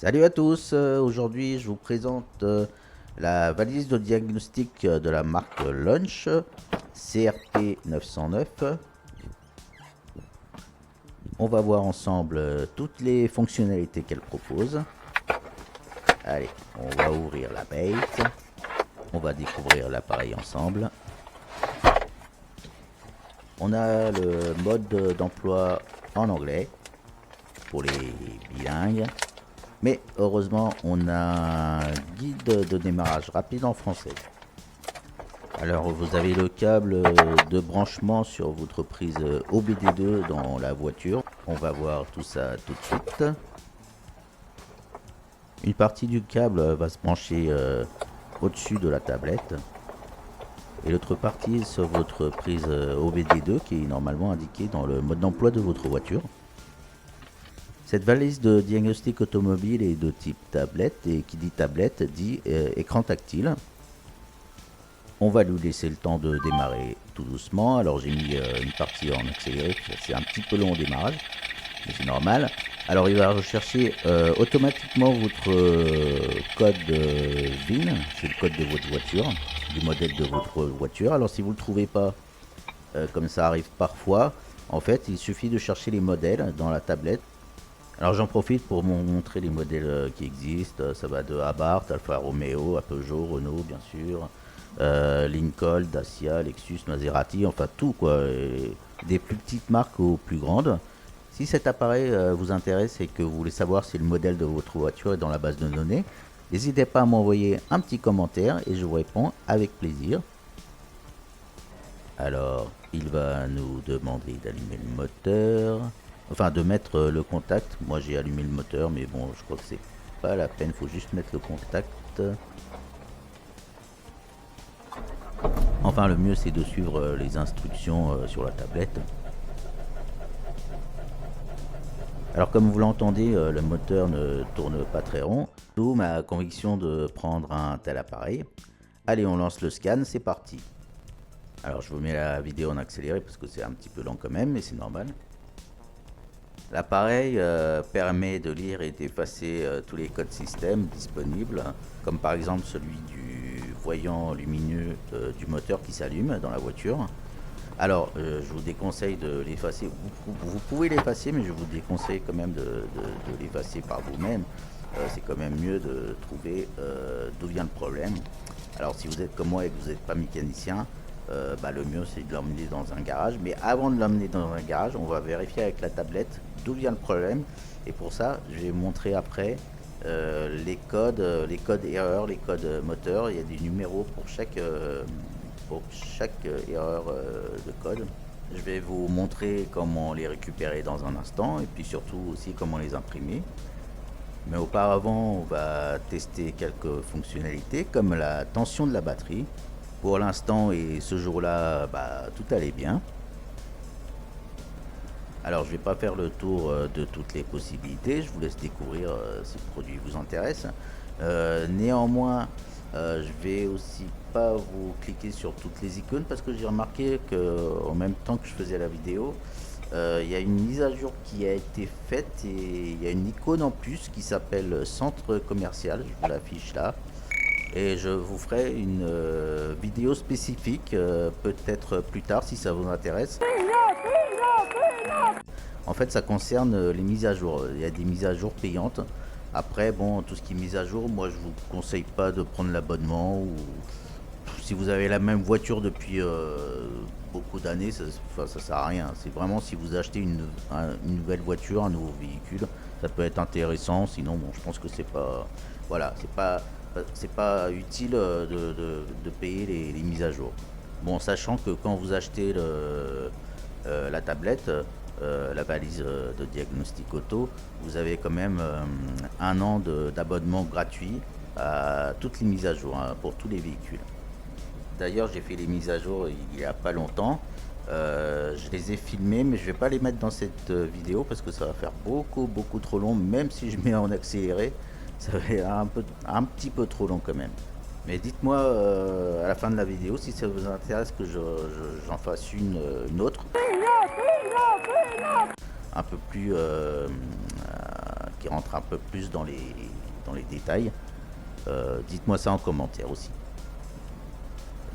Salut à tous, aujourd'hui je vous présente la valise de diagnostic de la marque Launch CRP 909. On va voir ensemble toutes les fonctionnalités qu'elle propose. Allez, on va ouvrir la bête, on va découvrir l'appareil ensemble. On a le mode d'emploi en anglais pour les bilingues. Mais heureusement, on a un guide de démarrage rapide en français. Alors, vous avez le câble de branchement sur votre prise OBD2 dans la voiture. On va voir tout ça tout de suite. Une partie du câble va se brancher au-dessus de la tablette. Et l'autre partie sur votre prise OBD2 qui est normalement indiquée dans le mode d'emploi de votre voiture. Cette valise de diagnostic automobile est de type tablette, et qui dit tablette dit écran tactile. On va lui laisser le temps de démarrer tout doucement. Alors j'ai mis une partie en accéléré, c'est un petit peu long au démarrage, mais c'est normal. Alors il va rechercher automatiquement votre code VIN, c'est le code de votre voiture, du modèle de votre voiture. Alors si vous ne le trouvez pas, comme ça arrive parfois, en fait il suffit de chercher les modèles dans la tablette. Alors j'en profite pour vous montrer les modèles qui existent. Ça va de Abarth, Alfa Romeo, à Peugeot, Renault bien sûr, Lincoln, Dacia, Lexus, Maserati, enfin tout quoi, et des plus petites marques aux plus grandes. Si cet appareil vous intéresse et que vous voulez savoir si le modèle de votre voiture est dans la base de données, n'hésitez pas à m'envoyer un petit commentaire et je vous réponds avec plaisir. Alors il va nous demander d'allumer le moteur. Enfin de mettre le contact. Moi j'ai allumé le moteur, mais bon je crois que c'est pas la peine, faut juste mettre le contact. Enfin le mieux c'est de suivre les instructions sur la tablette. Alors comme vous l'entendez, le moteur ne tourne pas très rond, d'où ma conviction de prendre un tel appareil. Allez, on lance le scan, c'est parti. Alors je vous mets la vidéo en accéléré parce que c'est un petit peu lent quand même, mais c'est normal. L'appareil permet de lire et d'effacer tous les codes système disponibles, comme par exemple celui du voyant lumineux du moteur qui s'allume dans la voiture. Alors, je vous déconseille de l'effacer. Vous pouvez l'effacer, mais je vous déconseille quand même de l'effacer par vous-même. C'est quand même mieux de trouver d'où vient le problème. Alors, si vous êtes comme moi et que vous n'êtes pas mécanicien, le mieux c'est de l'emmener dans un garage. Mais avant de l'emmener dans un garage, on va vérifier avec la tablette d'où vient le problème. Et pour ça, je vais montrer après les codes erreurs, les codes moteurs. Il y a des numéros pour chaque erreur de code. Je vais vous montrer comment les récupérer dans un instant et puis surtout aussi comment les imprimer. Mais auparavant, on va tester quelques fonctionnalités comme la tension de la batterie. Pour l'instant et ce jour-là, tout allait bien. Alors je ne vais pas faire le tour de toutes les possibilités, je vous laisse découvrir si le produit vous intéresse. Néanmoins, je vais aussi pas vous cliquer sur toutes les icônes parce que j'ai remarqué que en même temps que je faisais la vidéo, il y a une mise à jour qui a été faite et il y a une icône en plus qui s'appelle centre commercial, je vous l'affiche là. Et je vous ferai une vidéo spécifique peut-être plus tard si ça vous intéresse. En fait ça concerne les mises à jour, il y a des mises à jour payantes. Après bon, tout ce qui est mise à jour, moi je vous conseille pas de prendre l'abonnement, ou si vous avez la même voiture depuis beaucoup d'années, ça sert à rien. C'est vraiment si vous achetez une nouvelle voiture, un nouveau véhicule, ça peut être intéressant, sinon bon je pense que c'est pas, voilà, c'est pas utile de payer les mises à jour. Bon, sachant que quand vous achetez la tablette, la valise de diagnostic auto, vous avez quand même un an d'abonnement gratuit à toutes les mises à jour pour tous les véhicules. D'ailleurs, j'ai fait les mises à jour il n'y a pas longtemps. Je les ai filmées, mais je vais pas les mettre dans cette vidéo parce que ça va faire beaucoup trop long. Même si je mets en accéléré, ça va être un petit peu trop long quand même. Mais dites-moi à la fin de la vidéo si ça vous intéresse que j'en fasse une autre. Un peu plus qui rentre un peu plus dans les détails, dites-moi ça en commentaire aussi.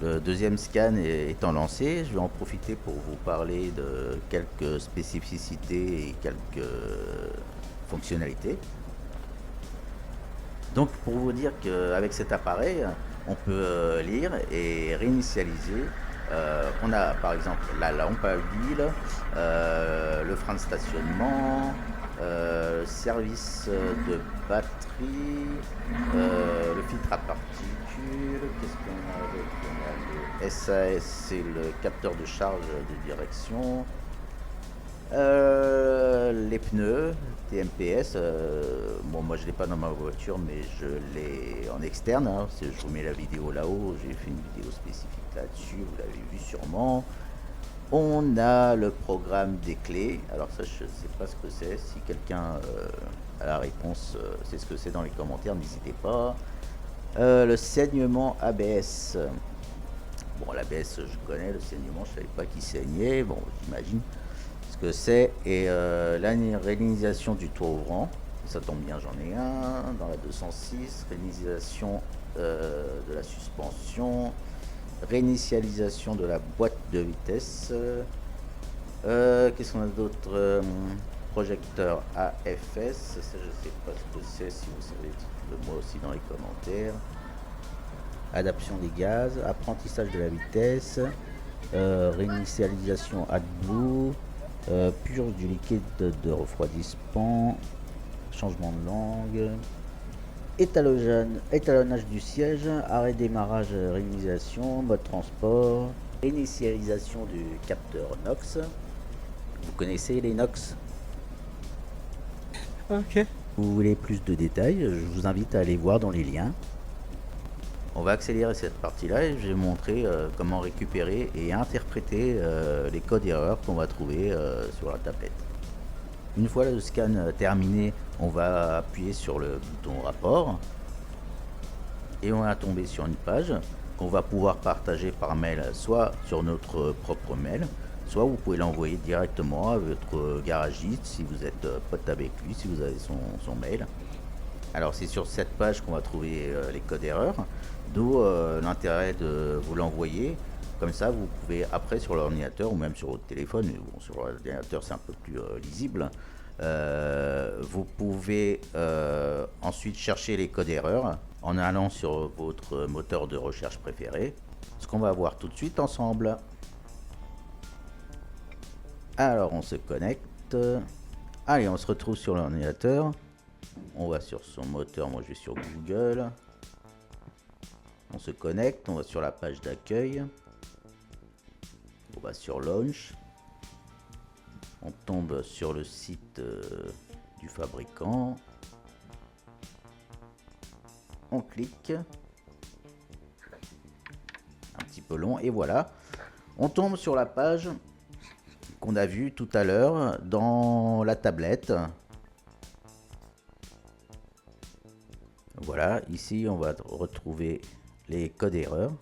Le deuxième scan étant lancé, je vais en profiter pour vous parler de quelques spécificités et quelques fonctionnalités. Donc pour vous dire qu'avec cet appareil, on peut lire et réinitialiser. On a par exemple la lampe à huile, le frein de stationnement, service de batterie, le filtre à particules. Qu'est-ce qu'on a d'autre? On a le SAS, c'est le capteur de charge de direction. Les pneus TMPS, bon moi je l'ai pas dans ma voiture mais je l'ai en externe, hein. Je vous mets la vidéo là-haut, j'ai fait une vidéo spécifique là-dessus, vous l'avez vu sûrement. On a le programme des clés, alors ça je sais pas ce que c'est, si quelqu'un a la réponse, c'est ce que c'est dans les commentaires, n'hésitez pas. Le saignement ABS, bon l'ABS je connais, le saignement je savais pas qu'il saignait, bon j'imagine ce que c'est, et la réalisation du toit ouvrant, ça tombe bien, j'en ai un dans la 206, réinitialisation de la suspension, réinitialisation de la boîte de vitesse, qu'est-ce qu'on a d'autre, projecteur AFS, ça je sais pas ce que c'est, si vous savez dites-le moi aussi dans les commentaires. Adaptation des gaz, apprentissage de la vitesse, réinitialisation AdBlue, purge du liquide de refroidissement, changement de langue, étalonnage du siège, arrêt démarrage, réinitialisation, mode transport, initialisation du capteur NOx. Vous connaissez les NOx? Ok. Vous voulez plus de détails, je vous invite à aller voir dans les liens. On va accélérer cette partie-là et je vais montrer comment récupérer et interpréter les codes erreurs qu'on va trouver sur la tablette. Une fois le scan terminé, on va appuyer sur le bouton rapport et on va tomber sur une page qu'on va pouvoir partager par mail, soit sur notre propre mail, soit vous pouvez l'envoyer directement à votre garagiste si vous êtes pote avec lui, si vous avez son mail. Alors c'est sur cette page qu'on va trouver les codes erreurs, d'où l'intérêt de vous l'envoyer. Comme ça vous pouvez après sur l'ordinateur ou même sur votre téléphone, mais bon, sur l'ordinateur c'est un peu plus lisible, vous pouvez ensuite chercher les codes erreurs en allant sur votre moteur de recherche préféré, ce qu'on va voir tout de suite ensemble. Alors on se connecte, allez on se retrouve sur l'ordinateur. On va sur son moteur, moi je vais sur Google. On se connecte, on va sur la page d'accueil. On va sur Launch. On tombe sur le site du fabricant. On clique. Un petit peu long et voilà. On tombe sur la page qu'on a vue tout à l'heure dans la tablette. Voilà, ici on va retrouver les codes erreurs.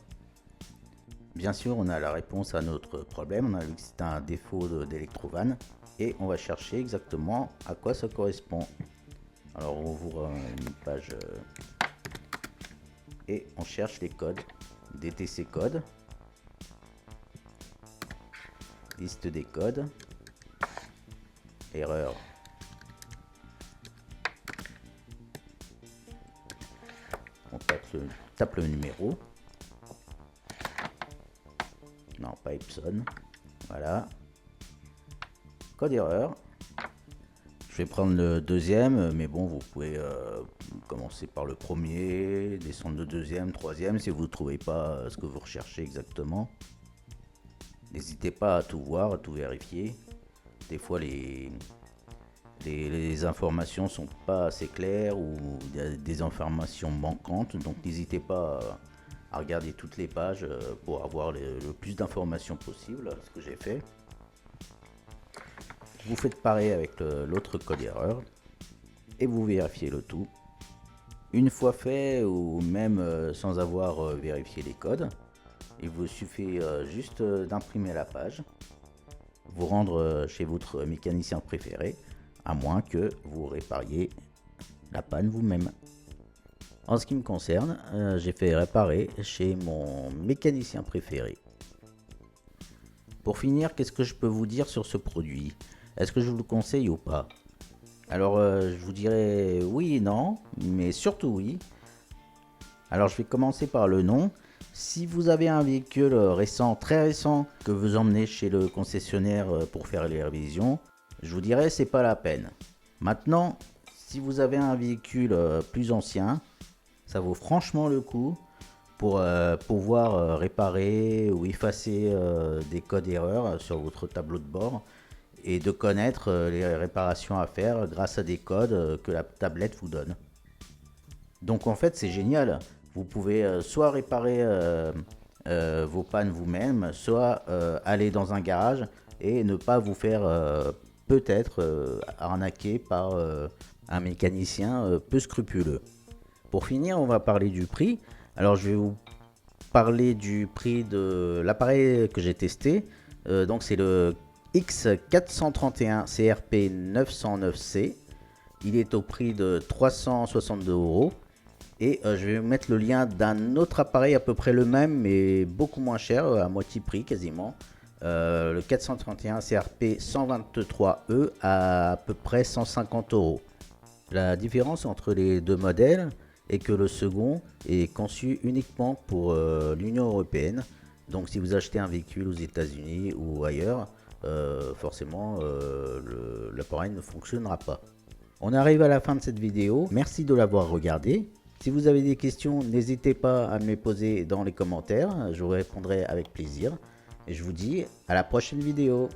Bien sûr, on a la réponse à notre problème. On a vu que c'est un défaut d'électrovanne et on va chercher exactement à quoi ça correspond. Alors on ouvre une page et on cherche les codes. DTC code, liste des codes, erreur. On tape le numéro. Non, pas Epson. Voilà. Code erreur. Je vais prendre le deuxième, mais bon, vous pouvez commencer par le premier, descendre le deuxième, troisième, si vous ne trouvez pas ce que vous recherchez exactement. N'hésitez pas à tout voir, à tout vérifier. Des fois, les informations sont pas assez claires ou il y a des informations manquantes, donc n'hésitez pas à regarder toutes les pages pour avoir le plus d'informations possible, ce que j'ai fait. Vous faites pareil avec l'autre code erreur et vous vérifiez le tout. Une fois fait ou même sans avoir vérifié les codes, il vous suffit juste d'imprimer la page, vous rendre chez votre mécanicien préféré, à moins que vous répariez la panne vous-même. En ce qui me concerne, j'ai fait réparer chez mon mécanicien préféré. Pour finir, qu'est-ce que je peux vous dire sur ce produit? Est-ce que je vous le conseille ou pas? Alors, je vous dirais oui et non, mais surtout oui. Alors, je vais commencer par le non. Si vous avez un véhicule récent, très récent, que vous emmenez chez le concessionnaire pour faire les révisions, je vous dirais c'est pas la peine. Maintenant, si vous avez un véhicule plus ancien, ça vaut franchement le coup pour pouvoir réparer ou effacer des codes erreurs sur votre tableau de bord et de connaître les réparations à faire grâce à des codes que la tablette vous donne. Donc en fait c'est génial, vous pouvez soit réparer vos pannes vous-même, soit aller dans un garage et ne pas vous faire peut-être arnaquer par un mécanicien peu scrupuleux. Pour finir, on va parler du prix. Alors je vais vous parler du prix de l'appareil que j'ai testé. Donc c'est le X431 CRP 909C. Il est au prix de 362 €. Et je vais vous mettre le lien d'un autre appareil à peu près le même mais beaucoup moins cher, à moitié prix quasiment. Le 431 CRP 123E à peu près 150 €. La différence entre les deux modèles est que le second est conçu uniquement pour l'Union européenne. Donc si vous achetez un véhicule aux États-Unis ou ailleurs, forcément l'appareil ne fonctionnera pas. On arrive à la fin de cette vidéo. Merci de l'avoir regardé. Si vous avez des questions, n'hésitez pas à me les poser dans les commentaires. Je vous répondrai avec plaisir. Et je vous dis à la prochaine vidéo.